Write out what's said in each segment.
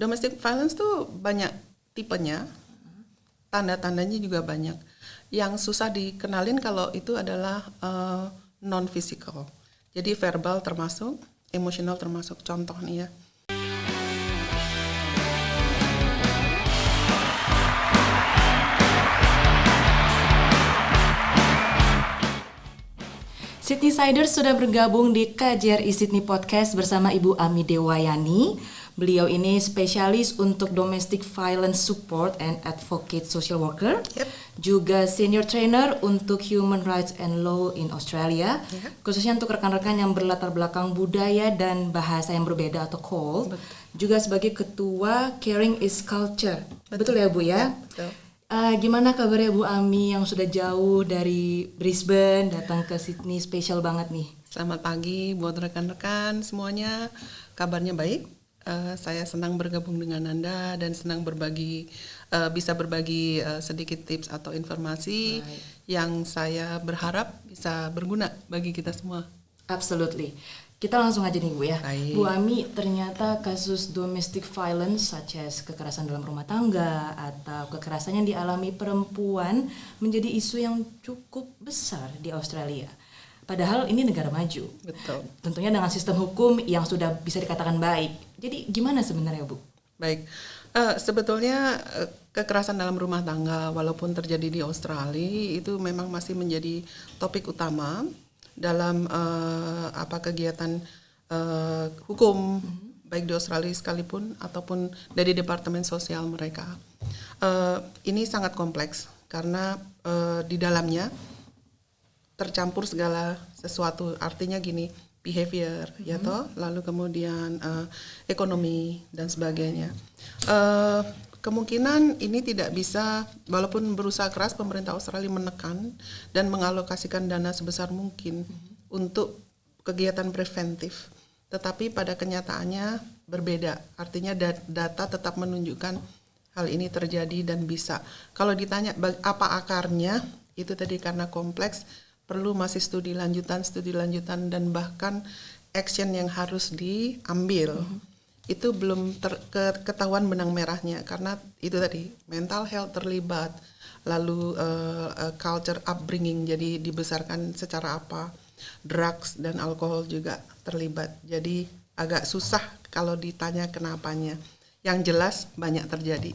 Domestic violence tuh banyak tipenya, tanda-tandanya juga banyak. Yang susah dikenalin kalau itu adalah non-physical. Jadi verbal termasuk, emosional termasuk. Contoh nih ya. Sydney Siders sudah bergabung di KJRI Sydney Podcast bersama Ibu Ami Dewayani. Beliau ini spesialis untuk domestic violence support and advocate social worker. Juga senior trainer untuk human rights and law in Australia. Khususnya untuk rekan-rekan yang berlatar belakang budaya dan bahasa yang berbeda atau CALD. Juga sebagai ketua Caring is Culture. Betul ya Bu ya? Betul. Gimana kabarnya Bu Ami yang sudah jauh dari Brisbane datang ke Sydney, spesial banget nih. Selamat pagi buat rekan-rekan semuanya, kabarnya baik. Saya senang bergabung dengan Anda dan senang bisa berbagi sedikit tips atau informasi yang saya berharap bisa berguna bagi kita semua. Absolutely. Kita langsung aja nih Bu ya. Baik. Bu Ami, ternyata kasus domestic violence such as kekerasan dalam rumah tangga atau kekerasan yang dialami perempuan menjadi isu yang cukup besar di Australia. Padahal ini negara maju. Betul. Tentunya dengan sistem hukum yang sudah bisa dikatakan baik. Jadi gimana sebenarnya Bu? Baik, sebetulnya kekerasan dalam rumah tangga walaupun terjadi di Australia itu memang masih menjadi topik utama dalam kegiatan hukum baik di Australia sekalipun ataupun dari Departemen Sosial mereka. Ini sangat kompleks karena di dalamnya tercampur segala sesuatu, artinya gini, behavior ya toh, lalu kemudian ekonomi dan sebagainya. Kemungkinan ini tidak bisa, walaupun berusaha keras pemerintah Australia menekan dan mengalokasikan dana sebesar mungkin untuk kegiatan preventif, tetapi pada kenyataannya berbeda. Artinya data tetap menunjukkan hal ini terjadi dan bisa. Kalau ditanya apa akarnya, itu tadi karena kompleks, perlu masih studi lanjutan dan bahkan action yang harus diambil. Itu belum ketahuan benang merahnya karena itu tadi mental health terlibat, lalu culture upbringing, jadi dibesarkan secara apa, drugs dan alkohol juga terlibat. Jadi agak susah kalau ditanya kenapanya. Yang jelas banyak terjadi.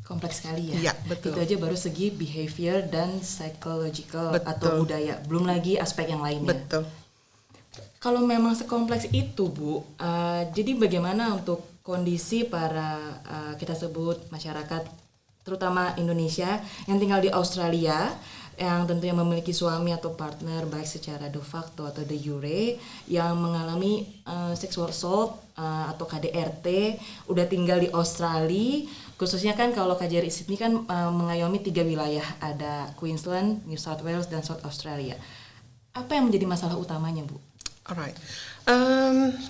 Kompleks sekali ya. Iya, betul. Itu aja baru segi behavior dan psychological atau budaya. Belum lagi aspek yang lainnya. Betul. Kalau memang sekompleks itu Bu, jadi bagaimana untuk kondisi para kita sebut masyarakat, terutama Indonesia yang tinggal di Australia, yang tentunya memiliki suami atau partner baik secara de facto atau de jure yang mengalami sexual assault atau KDRT, udah tinggal di Australia, khususnya kan kalau KJRI Sydney kan mengayomi 3 wilayah, ada Queensland, New South Wales dan South Australia. Apa yang menjadi masalah utamanya Bu? Alright,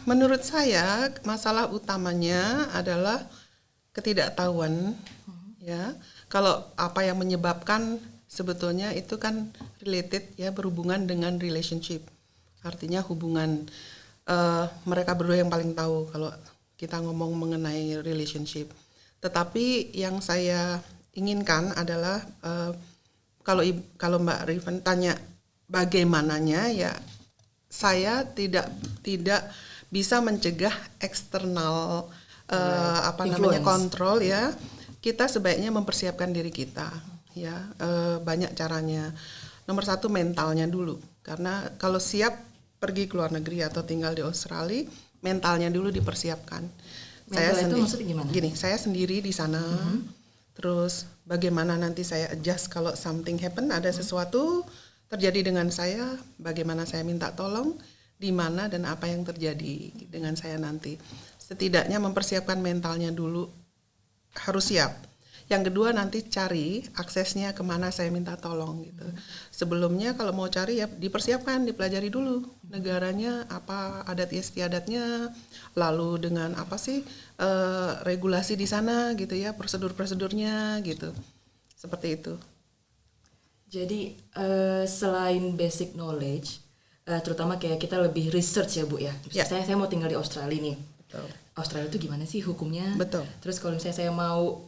menurut saya masalah utamanya adalah ketidaktahuan, ya. Kalau apa yang menyebabkan sebetulnya itu kan related ya, berhubungan dengan relationship, artinya hubungan mereka berdua yang paling tahu kalau kita ngomong mengenai relationship. Tetapi yang saya inginkan adalah kalau Mbak Riven tanya bagaimananya ya. Saya tidak bisa mencegah eksternal kontrol ya. Kita sebaiknya mempersiapkan diri kita ya, banyak caranya. Nomor 1 mentalnya dulu, karena kalau siap pergi ke luar negeri atau tinggal di Australia, mentalnya dulu dipersiapkan. Mental itu maksudnya gimana? Gini, saya sendiri di sana. Terus bagaimana nanti saya adjust kalau something happen, ada sesuatu terjadi dengan saya, bagaimana saya minta tolong, di mana dan apa yang terjadi dengan saya nanti. Setidaknya mempersiapkan mentalnya dulu, harus siap. Yang kedua nanti cari aksesnya kemana saya minta tolong gitu. Sebelumnya kalau mau cari ya dipersiapkan, dipelajari dulu negaranya apa, adat istiadatnya, lalu dengan apa sih regulasi di sana gitu ya, prosedur-prosedurnya gitu, seperti itu. Jadi selain basic knowledge, terutama kayak kita lebih research ya Bu ya. Saya mau tinggal di Australia nih. Betul. Australia itu gimana sih hukumnya? Betul. Terus kalau misalnya saya mau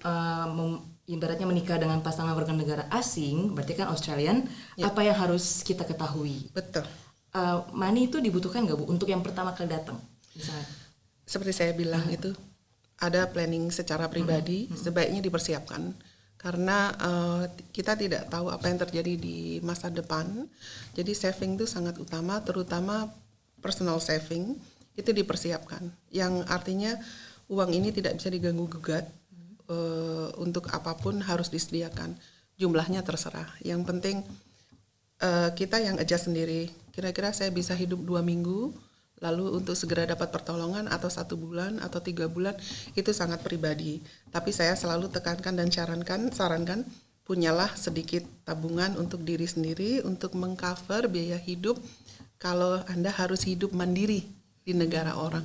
ibaratnya menikah dengan pasangan warga negara asing, berarti kan Australian, apa yang harus kita ketahui? Betul. Money itu dibutuhkan nggak Bu untuk yang pertama kali datang? Misalnya. Seperti saya bilang itu ada planning secara pribadi, sebaiknya dipersiapkan karena kita tidak tahu apa yang terjadi di masa depan. Jadi saving itu sangat utama, terutama personal saving itu dipersiapkan. Yang artinya uang ini tidak bisa diganggu gugat. Untuk apapun harus disediakan, jumlahnya terserah. Yang penting kita yang adjust sendiri. Kira-kira saya bisa hidup 2 minggu, lalu untuk segera dapat pertolongan atau 1 bulan atau 3 bulan itu sangat pribadi. Tapi saya selalu tekankan dan sarankan punyalah sedikit tabungan untuk diri sendiri untuk mengcover biaya hidup kalau Anda harus hidup mandiri di negara orang.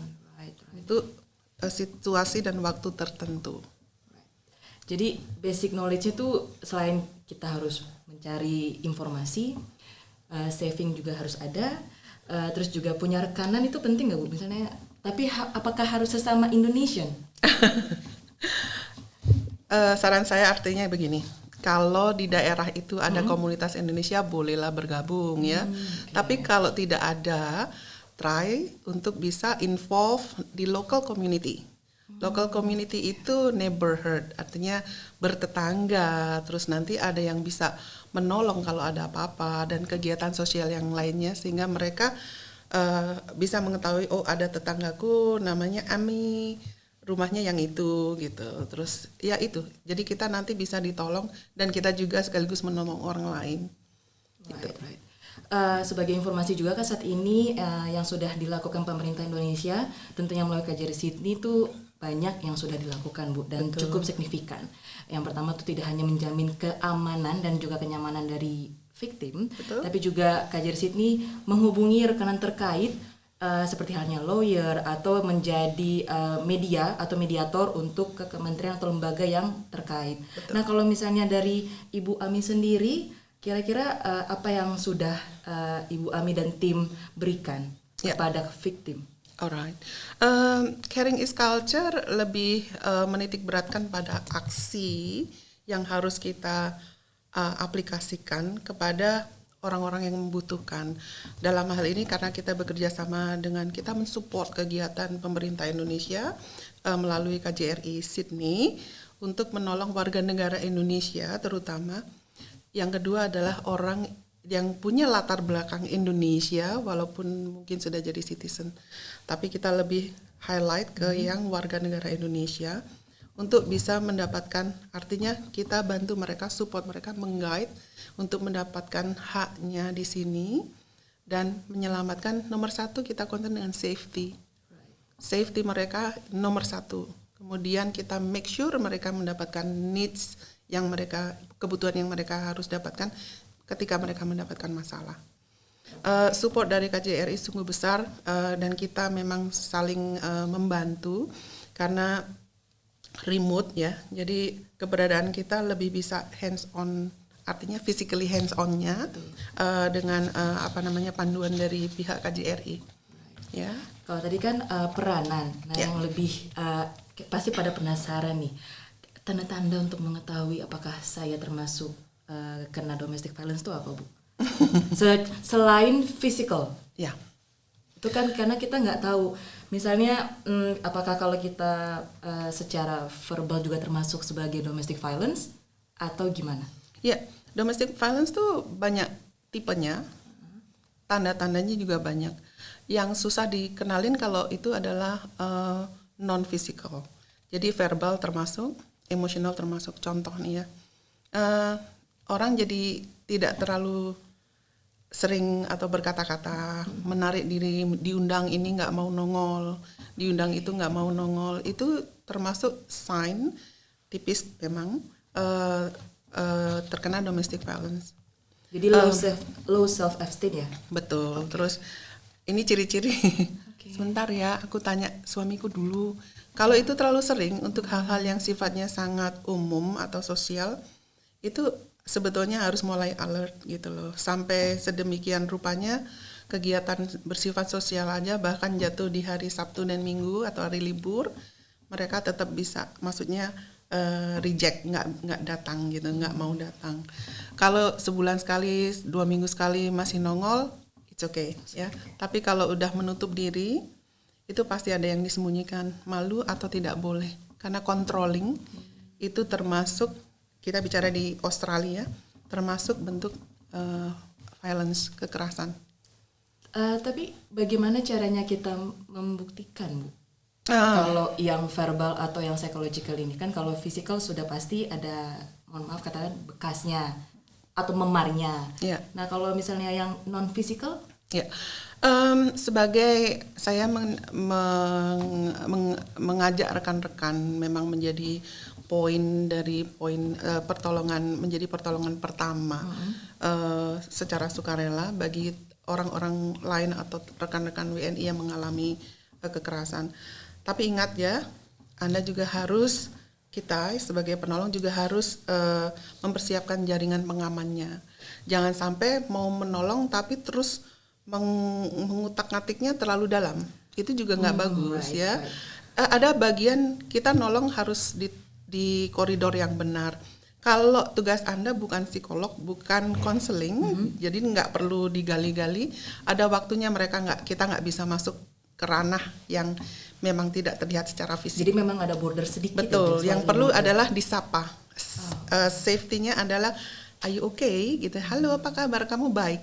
Itu situasi dan waktu tertentu. Jadi basic knowledge itu selain kita harus mencari informasi, saving juga harus ada, terus juga punya rekanan itu penting nggak Bu? Misalnya, tapi apakah harus sesama Indonesian? Saran saya artinya begini, kalau di daerah itu ada komunitas Indonesia bolehlah bergabung ya. Tapi kalau tidak ada, try untuk bisa involve di local community. Local community itu neighborhood, artinya bertetangga, terus nanti ada yang bisa menolong kalau ada apa-apa dan kegiatan sosial yang lainnya sehingga mereka bisa mengetahui oh ada tetanggaku namanya Ami, rumahnya yang itu gitu. Terus ya itu, jadi kita nanti bisa ditolong dan kita juga sekaligus menolong orang lain. Gitu. Right. Sebagai informasi juga kan saat ini yang sudah dilakukan pemerintah Indonesia tentunya melalui KJRI Sydney itu banyak yang sudah dilakukan Bu dan cukup signifikan. Yang pertama itu tidak hanya menjamin keamanan dan juga kenyamanan dari victim, tapi juga KJRI Sydney menghubungi rekanan terkait seperti halnya lawyer atau menjadi media atau mediator untuk ke kementerian atau lembaga yang terkait. Nah kalau misalnya dari Ibu Ami sendiri, kira-kira apa yang sudah Ibu Ami dan tim berikan kepada victim? Alright, caring is culture lebih menitik beratkan pada aksi yang harus kita aplikasikan kepada orang-orang yang membutuhkan. Dalam hal ini karena kita bekerja sama dengan kita mensupport kegiatan pemerintah Indonesia melalui KJRI Sydney untuk menolong warga negara Indonesia terutama. Yang kedua adalah orang yang punya latar belakang Indonesia walaupun mungkin sudah jadi citizen, tapi kita lebih highlight ke yang warga negara Indonesia untuk bisa mendapatkan, artinya kita bantu mereka, support mereka, meng-guide untuk mendapatkan haknya di sini dan menyelamatkan. Nomor 1 kita concern dengan safety mereka nomor 1. Kemudian kita make sure mereka mendapatkan needs yang mereka, kebutuhan yang mereka harus dapatkan ketika mereka mendapatkan masalah. Support dari KJRI sungguh besar dan kita memang saling membantu karena remote ya. Jadi keberadaan kita lebih bisa hands on, artinya physically hands on-nya dengan panduan dari pihak KJRI. Ya. Kalau tadi kan peranan, yang lebih pasti pada penasaran nih. Tanda-tanda untuk mengetahui apakah saya termasuk kena domestic violence itu apa Bu? Selain physical, ya. Itu kan karena kita nggak tahu. Misalnya, apakah kalau kita secara verbal juga termasuk sebagai domestic violence atau gimana? Ya, domestic violence tuh banyak tipenya, tanda-tandanya juga banyak. Yang susah dikenalin kalau itu adalah non physical. Jadi verbal termasuk, emosional termasuk. Contoh nih ya. Orang jadi tidak terlalu sering atau berkata-kata, menarik diri, diundang ini nggak mau nongol, diundang itu nggak mau nongol, itu termasuk sign tipis memang terkena domestic violence. Jadi low self esteem ya? Betul. Terus ini ciri-ciri. Sebentar ya, aku tanya suamiku dulu. Kalau itu terlalu sering untuk hal-hal yang sifatnya sangat umum atau sosial, itu sebetulnya harus mulai alert gitu loh. Sampai sedemikian rupanya kegiatan bersifat sosial aja, bahkan jatuh di hari Sabtu dan Minggu atau hari libur, mereka tetap bisa, maksudnya reject, nggak datang gitu, nggak mau datang. Kalau sebulan sekali, 2 minggu sekali masih nongol, it's okay ya. Tapi kalau udah menutup diri, itu pasti ada yang disembunyikan, malu atau tidak boleh. Karena controlling itu termasuk, kita bicara di Australia, termasuk bentuk violence, kekerasan. Tapi bagaimana caranya kita membuktikan, Bu? Kalau yang verbal atau yang psychological ini kan, kalau physical sudah pasti ada, mohon maaf katakan, bekasnya atau memarnya. Yeah. Nah kalau misalnya yang non physical? Ya, sebagai saya mengajak rekan-rekan memang menjadi poin pertolongan, menjadi pertolongan pertama secara sukarela bagi orang-orang lain atau rekan-rekan WNI yang mengalami kekerasan. Tapi ingat ya, Anda juga harus, kita sebagai penolong juga harus mempersiapkan jaringan pengamannya. Jangan sampai mau menolong tapi terus mengutak-ngatiknya terlalu dalam. Itu juga nggak bagus ya. Ada bagian kita nolong harus di koridor yang benar. Kalau tugas Anda bukan psikolog, bukan konseling, jadi nggak perlu digali-gali. Ada waktunya kita nggak bisa masuk ke ranah yang memang tidak terlihat secara fisik. Jadi memang ada border sedikit. Betul. Yang perlu adalah disapa. Safety-nya adalah, are you okay? Gitu. Halo, apa kabar? Kamu baik?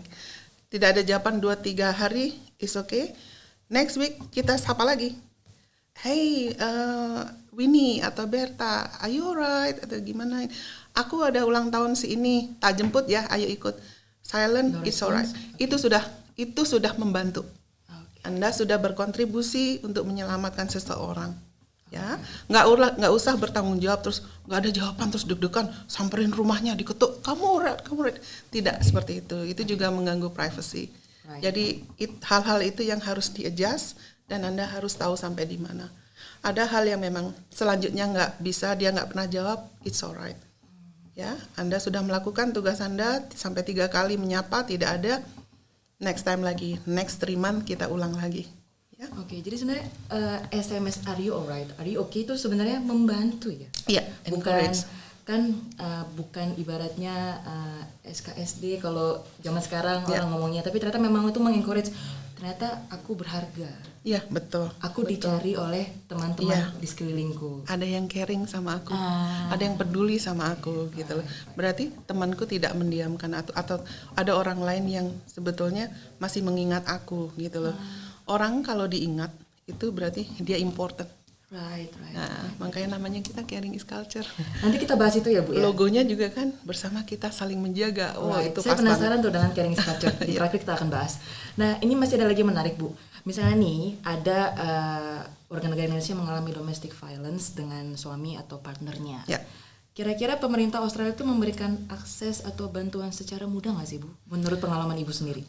Tidak ada jawaban 2-3 hari, is okay. Next week kita sapa lagi. Hey, Winnie atau Berta, are you alright? Atau gimana? Aku ada ulang tahun ini, tak jemput ya, ayo ikut. Silent, it's alright. Itu sudah membantu. Anda sudah berkontribusi untuk menyelamatkan seseorang, ya. Nggak usah bertanggung jawab terus nggak ada jawaban terus deg-degan, samperin rumahnya diketuk, kamu red. Tidak seperti itu. Itu juga mengganggu privacy. Jadi hal-hal itu yang harus di-adjust dan Anda harus tahu sampai di mana. Ada hal yang memang selanjutnya nggak bisa, dia nggak pernah jawab, it's alright. Ya, Anda sudah melakukan tugas Anda sampai 3 kali menyapa tidak ada. Next time lagi, next 3 month kita ulang lagi. Ya. Oke, jadi sebenarnya SMS Are you alright, Are you okay itu sebenarnya membantu ya? Iya, bukan ibaratnya SKSD kalau zaman sekarang orang ngomongnya, tapi ternyata memang itu mengencourage. Ternyata aku berharga. Iya, betul. Aku dicari oleh teman-teman di sekelilingku. Ada yang caring sama aku, ada yang peduli sama aku gitu loh. Berarti temanku tidak mendiamkan atau ada orang lain yang sebetulnya masih mengingat aku gitu loh. Orang kalau diingat itu berarti dia important. Right. Nah, makanya namanya kita caring is culture. Nanti kita bahas itu ya, Bu ya. Logonya juga kan bersama kita saling menjaga. Itu saya pas penasaran banget tuh dengan caring is culture. Di terakhir kita akan bahas. Nah, ini masih ada lagi menarik, Bu. Misalnya nih ada warga negara Indonesia mengalami domestic violence dengan suami atau partnernya. Ya. Kira-kira pemerintah Australia itu memberikan akses atau bantuan secara mudah nggak sih, Bu? Menurut pengalaman Ibu sendiri?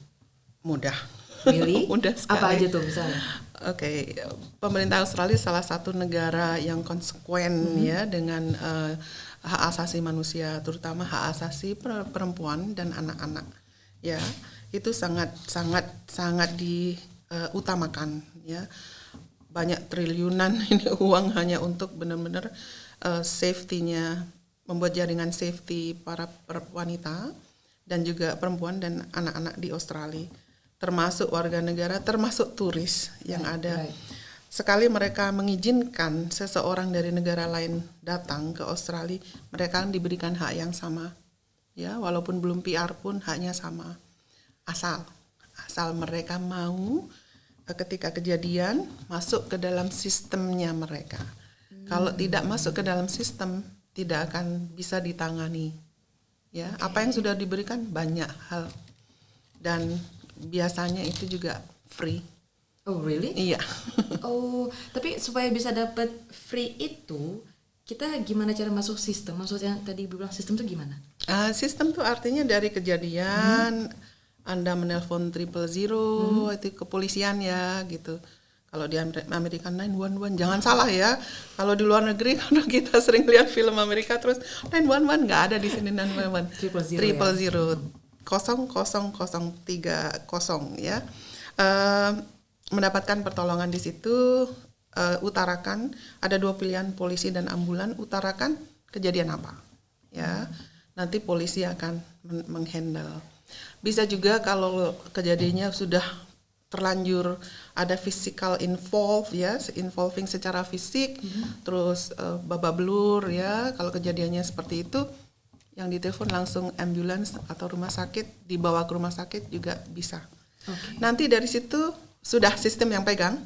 Mudah. Really? Mudah sekali. Apa aja tuh misalnya? Oke, pemerintah Australia salah satu negara yang konsekuen ya dengan hak asasi manusia, terutama hak asasi perempuan dan anak-anak. Ya, itu sangat diutamakan ya. Banyak triliunan ini uang hanya untuk benar-benar safety-nya, membuat jaringan safety para wanita dan juga perempuan dan anak-anak di Australia. Termasuk warga negara, termasuk turis yang ada. Sekali mereka mengizinkan seseorang dari negara lain datang ke Australia, mereka diberikan hak yang sama. Ya, walaupun belum PR pun haknya sama. Asal mereka mau ketika kejadian masuk ke dalam sistemnya mereka. Kalau tidak masuk ke dalam sistem, tidak akan bisa ditangani. Ya, apa yang sudah diberikan banyak hal. Dan biasanya itu juga free. Oh really? Iya. Oh, tapi supaya bisa dapat free itu, kita gimana cara masuk sistem? Maksudnya tadi bilang sistem itu gimana? Sistem itu artinya dari kejadian, Anda menelpon 000, itu kepolisian ya gitu. Kalau di Amerika 911, jangan salah ya. Kalau di luar negeri, kalau kita sering lihat film Amerika terus 911 nggak ada di sini 911. 000. 000. 0030 ya, mendapatkan pertolongan di situ. Utarakan, ada 2 pilihan, polisi dan ambulan. Utarakan kejadian apa, ya. Nanti polisi akan menghandle. Bisa juga kalau kejadiannya sudah terlanjur ada physical involving secara fisik, terus babak belur ya. Kalau kejadiannya seperti itu, yang ditelepon langsung ambulans atau rumah sakit, dibawa ke rumah sakit juga bisa. Okay. Nanti dari situ sudah sistem yang pegang,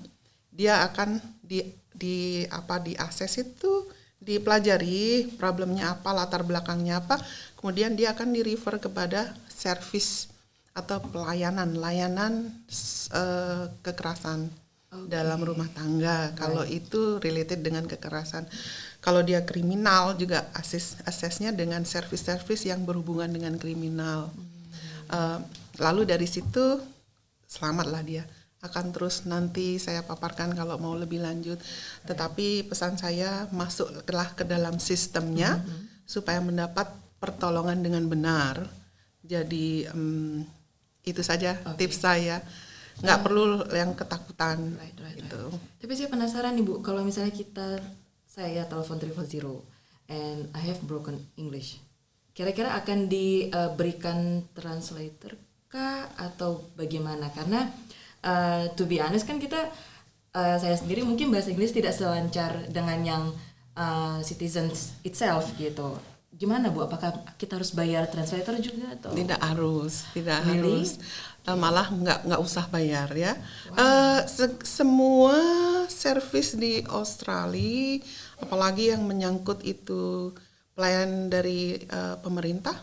dia akan di akses itu, dipelajari problemnya apa, latar belakangnya apa, kemudian dia akan di-refer kepada service atau layanan kekerasan dalam rumah tangga. Kalau itu related dengan kekerasan. Kalau dia kriminal juga aksesnya dengan service-service yang berhubungan dengan kriminal. Lalu dari situ selamatlah dia. Akan terus nanti saya paparkan kalau mau lebih lanjut. Tetapi pesan saya, masuklah ke dalam sistemnya supaya mendapat pertolongan dengan benar. Jadi itu saja tips saya. Nggak perlu yang ketakutan. Gitu. Tapi saya penasaran nih Bu, kalau misalnya saya telepon 000 and I have broken English, kira-kira akan diberikan translator kah atau bagaimana? Karena to be honest kan saya sendiri mungkin bahasa Inggris tidak selancar dengan yang citizens itself gitu. Gimana Bu? Apakah kita harus bayar translator juga atau? Tidak harus. Really? Malah nggak usah bayar ya. Semua service di Australia, apalagi yang menyangkut itu pelayanan dari pemerintah,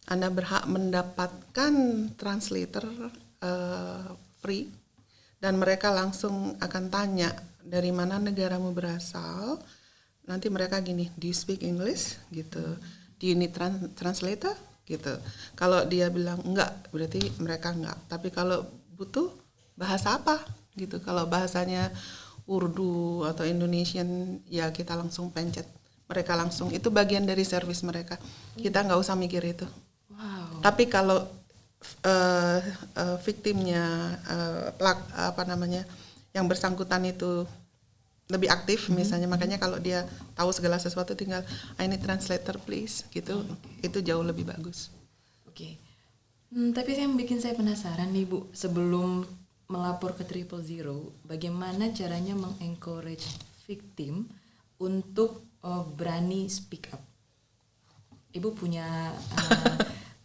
Anda berhak mendapatkan translator free, dan mereka langsung akan tanya dari mana negaramu berasal. Nanti mereka gini, do you speak English gitu, do you need translator gitu. Kalau dia bilang enggak, berarti mereka enggak. Tapi kalau butuh bahasa apa gitu, kalau bahasanya Urdu atau Indonesian, ya kita langsung pencet, mereka langsung, itu bagian dari service mereka, kita nggak usah mikir itu. Wow. Tapi kalau victimnya yang bersangkutan itu lebih aktif misalnya, makanya kalau dia tahu segala sesuatu tinggal I need translator please gitu, itu jauh lebih bagus. Oke. Tapi yang bikin saya penasaran nih Bu, sebelum melapor ke 000, bagaimana caranya mengencourage victim untuk berani speak up? Ibu punya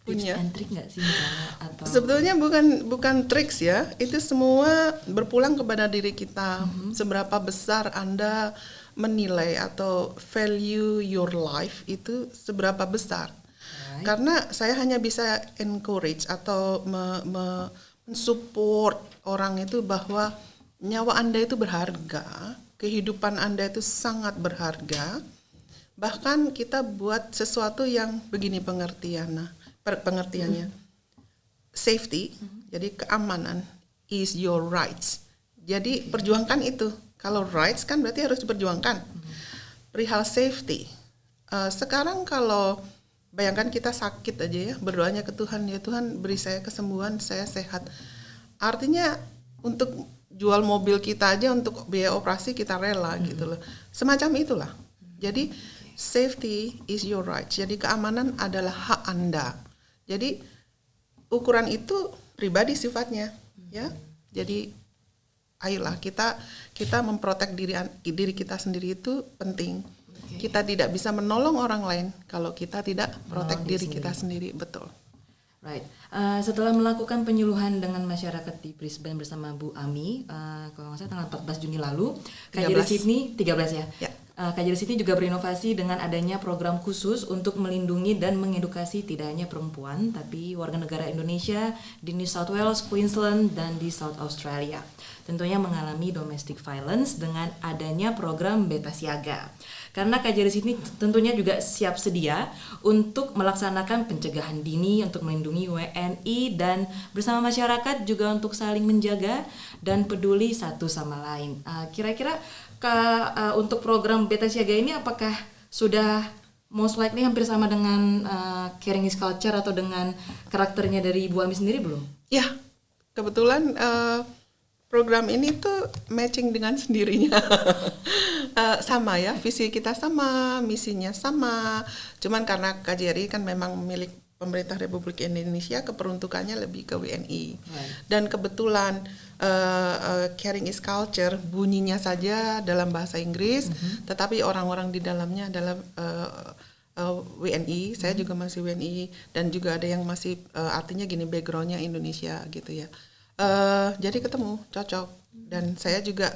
tips and trik nggak sih misalnya? Atau sebetulnya bukan triks ya, itu semua berpulang kepada diri kita. Seberapa besar Anda menilai atau value your life, itu seberapa besar. Karena saya hanya bisa encourage atau mensupport orang itu bahwa nyawa Anda itu berharga, kehidupan Anda itu sangat berharga. Bahkan kita buat sesuatu yang begini pengertiannya, safety, jadi keamanan is your rights. Jadi perjuangkan itu. Kalau rights kan berarti harus diperjuangkan. Perihal safety, sekarang kalau bayangkan kita sakit aja ya, berdoanya ke Tuhan, ya Tuhan beri saya kesembuhan, saya sehat. Artinya untuk jual mobil kita aja, untuk biaya operasi kita rela gitu loh. Semacam itulah. Jadi safety is your rights. Jadi keamanan adalah hak Anda. Jadi ukuran itu pribadi sifatnya, ya. Jadi ayolah kita memprotek diri kita sendiri, itu penting. Kita tidak bisa menolong orang lain kalau kita tidak protek diri kita sendiri, betul. Right. Setelah melakukan penyuluhan dengan masyarakat di Brisbane bersama Bu Ami, kalau nggak salah tanggal 14 Juni lalu, KJRI Sydney 13 ya. KJRI Sydney juga berinovasi dengan adanya program khusus untuk melindungi dan mengedukasi tidak hanya perempuan, tapi warga negara Indonesia di New South Wales, Queensland, dan di South Australia. Tentunya mengalami domestic violence dengan adanya program Beta Siaga. Karena KJRI Sydney tentunya juga siap sedia untuk melaksanakan pencegahan dini untuk melindungi WNI dan bersama masyarakat juga untuk saling menjaga dan peduli satu sama lain. Kira-kira untuk program Beta Siaga ini apakah sudah most likely hampir sama dengan Caring is Culture atau dengan karakternya dari Ibu Ami sendiri belum? Ya, kebetulan program ini tuh matching dengan sendirinya. Sama ya, visi kita sama, misinya sama. Cuman karena KJRI kan memang milik pemerintah Republik Indonesia, keperuntukannya lebih ke WNI. Dan kebetulan Caring is Culture bunyinya saja dalam bahasa Inggris, tetapi orang-orang di dalamnya adalah WNI. Saya juga masih WNI, dan juga ada yang masih artinya gini, backgroundnya Indonesia gitu ya. Jadi ketemu, cocok. Dan saya juga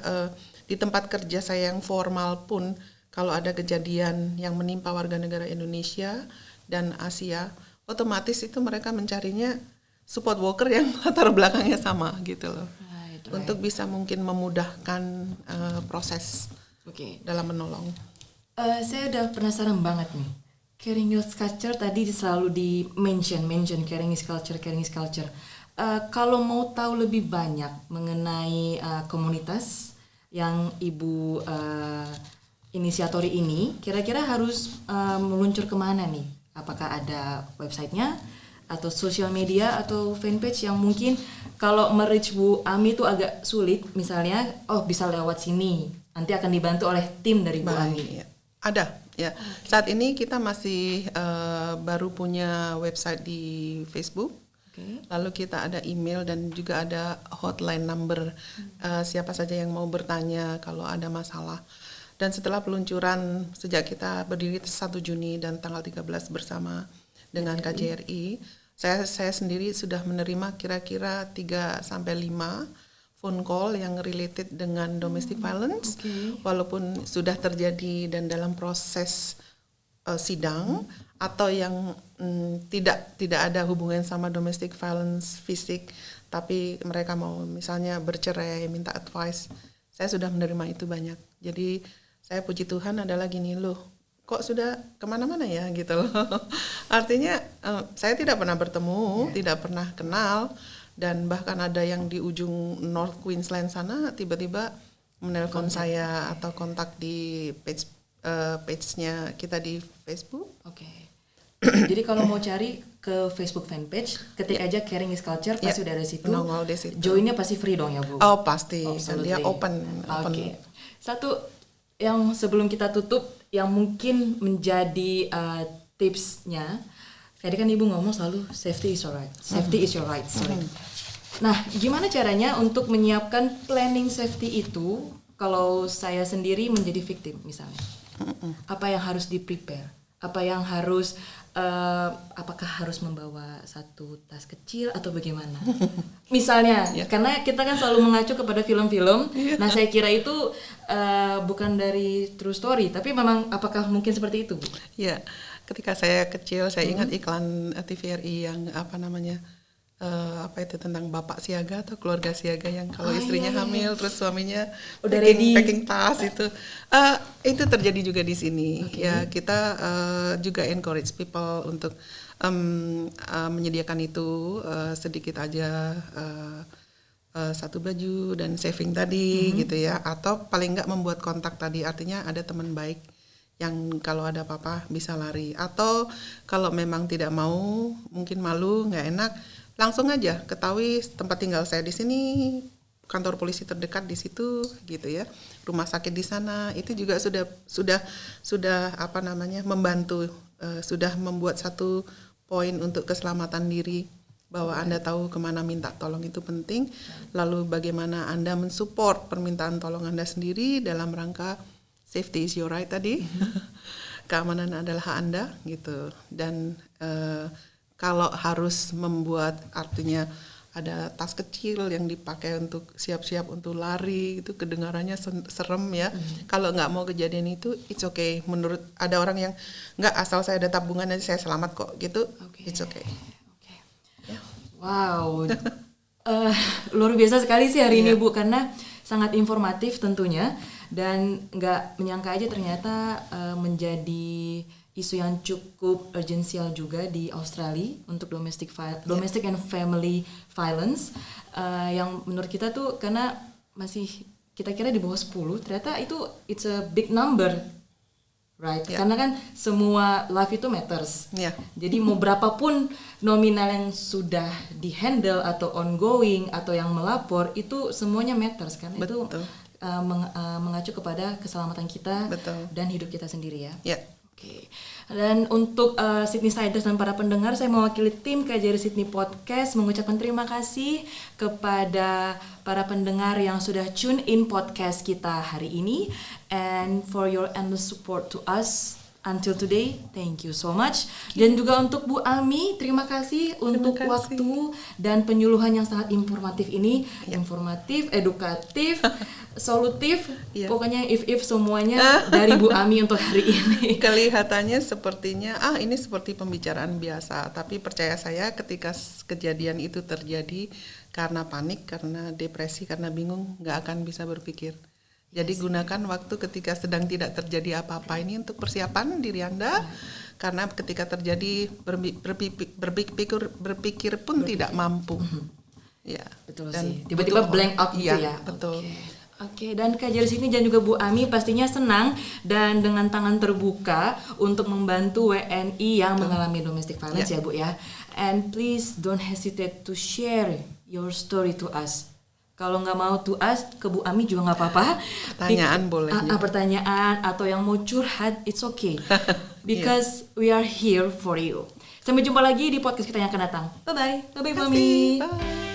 di tempat kerja saya yang formal pun, kalau ada kejadian yang menimpa warga negara Indonesia dan Asia, otomatis itu mereka mencarinya support worker yang latar belakangnya sama gitu loh. Untuk bisa mungkin memudahkan proses dalam menolong. Saya udah penasaran banget nih. Caring is Culture tadi selalu di mention Caring is Culture. Kalau mau tahu lebih banyak mengenai komunitas yang Ibu inisiatori ini, kira-kira harus meluncur kemana nih? Apakah ada websitenya atau sosial media atau fanpage yang mungkin kalau merich Bu Ami itu agak sulit, misalnya bisa lewat sini, nanti akan dibantu oleh tim dari Bu Ami. Ya. Ada ya. Saat ini kita masih baru punya website di Facebook. Lalu kita ada email dan juga ada hotline number siapa saja yang mau bertanya kalau ada masalah. Dan setelah peluncuran sejak kita berdiri 1 Juni dan tanggal 13 bersama dengan KJRI, saya sendiri sudah menerima kira-kira 3 sampai 5 phone call yang related dengan domestic violence, walaupun sudah terjadi dan dalam proses sidang, atau yang tidak ada hubungan sama domestic violence fisik, tapi mereka mau misalnya bercerai, minta advice. Saya sudah menerima itu banyak. Jadi saya puji Tuhan adalah gini loh, kok sudah kemana-mana ya gitu loh. Artinya saya tidak pernah bertemu, tidak pernah kenal, dan bahkan ada yang di ujung North Queensland sana tiba-tiba menelpon saya atau kontak di page-nya kita di Facebook. Jadi kalau mau cari ke Facebook fanpage, ketik aja Caring is Culture, pasti udah ada situ. Joinnya pasti free dong ya Bu? Oh pasti, dan dia open. Satu yang sebelum kita tutup, yang mungkin menjadi tipsnya, tadi kan Ibu ngomong selalu safety is your right. Safety is your right. Nah, gimana caranya untuk menyiapkan planning safety itu kalau saya sendiri menjadi victim misalnya? Apa yang harus di-prepare? Apa yang harus apakah harus membawa satu tas kecil atau bagaimana? Misalnya, karena kita kan selalu mengacu kepada film-film. Nah, saya kira itu bukan dari true story, tapi memang apakah mungkin seperti itu, Bu? Ya, ketika saya kecil saya ingat iklan TVRI yang apa itu tentang bapak siaga atau keluarga siaga yang kalau istrinya hamil terus suaminya udah packing tas itu terjadi juga di sini. Ya, kita juga encourage people untuk menyediakan itu sedikit aja, satu baju dan saving tadi gitu ya, atau paling enggak membuat kontak tadi, artinya ada teman baik yang kalau ada apa-apa bisa lari, atau kalau memang tidak mau, mungkin malu, nggak enak, langsung aja ketahui tempat tinggal saya di sini, kantor polisi terdekat di situ gitu ya, rumah sakit di sana, itu juga sudah membantu, sudah membuat satu poin untuk keselamatan diri, bahwa Anda tahu kemana minta tolong itu penting, lalu bagaimana Anda mensupport permintaan tolong Anda sendiri dalam rangka safety is your right tadi, keamanan adalah hak Anda gitu. Dan kalau harus membuat, artinya ada tas kecil yang dipakai untuk siap-siap untuk lari, itu kedengarannya serem ya. Kalau nggak mau kejadian itu, it's okay. Menurut ada orang yang nggak, asal saya ada tabungan nanti saya selamat kok gitu, it's okay. Wow, luar biasa sekali sih hari ini Bu, karena sangat informatif tentunya, dan nggak menyangka aja ternyata menjadi isu yang cukup urgensial juga di Australia untuk domestic and family violence, yang menurut kita tuh karena masih kita kira di bawah 10, ternyata itu it's a big number. right? Ya. Karena kan semua life itu matters. Ya. Jadi mau berapapun nominal yang sudah di-handle atau ongoing atau yang melapor itu semuanya matters karena Betul. itu mengacu kepada keselamatan kita Betul. dan hidup kita sendiri ya. Ya. Oke. Dan untuk Sydney Siders dan para pendengar, saya mewakili tim KJRI Sydney Podcast mengucapkan terima kasih kepada para pendengar yang sudah tune in podcast kita hari ini, and for your endless support to us until today. Thank you so much. Dan juga untuk Bu Ami, terima kasih untuk waktu dan penyuluhan yang sangat informatif ini. Informatif, edukatif, solutif, pokoknya if semuanya dari Bu Ami untuk hari ini. Kelihatannya sepertinya ini seperti pembicaraan biasa, tapi percaya saya ketika kejadian itu terjadi karena panik, karena depresi, karena bingung, nggak akan bisa berpikir. Jadi gunakan waktu ketika sedang tidak terjadi apa-apa ini untuk persiapan diri Anda, karena ketika terjadi berpikir pun tidak mampu. Ya, betul dan sih. Tiba-tiba blank out gitu ya. Betul. Oke, dan Kak Jari sini dan juga Bu Ami pastinya senang dan dengan tangan terbuka untuk membantu WNI yang mengalami domestic violence ya Bu ya. And please don't hesitate to share your story to us. Kalau nggak mau to us, ke Bu Ami juga nggak apa-apa. Pertanyaan boleh. Pertanyaan atau yang mau curhat, it's okay. Because we are here for you. Sampai jumpa lagi di podcast kita yang akan datang. Bye-bye. Bye-bye Bu Ami. Bye.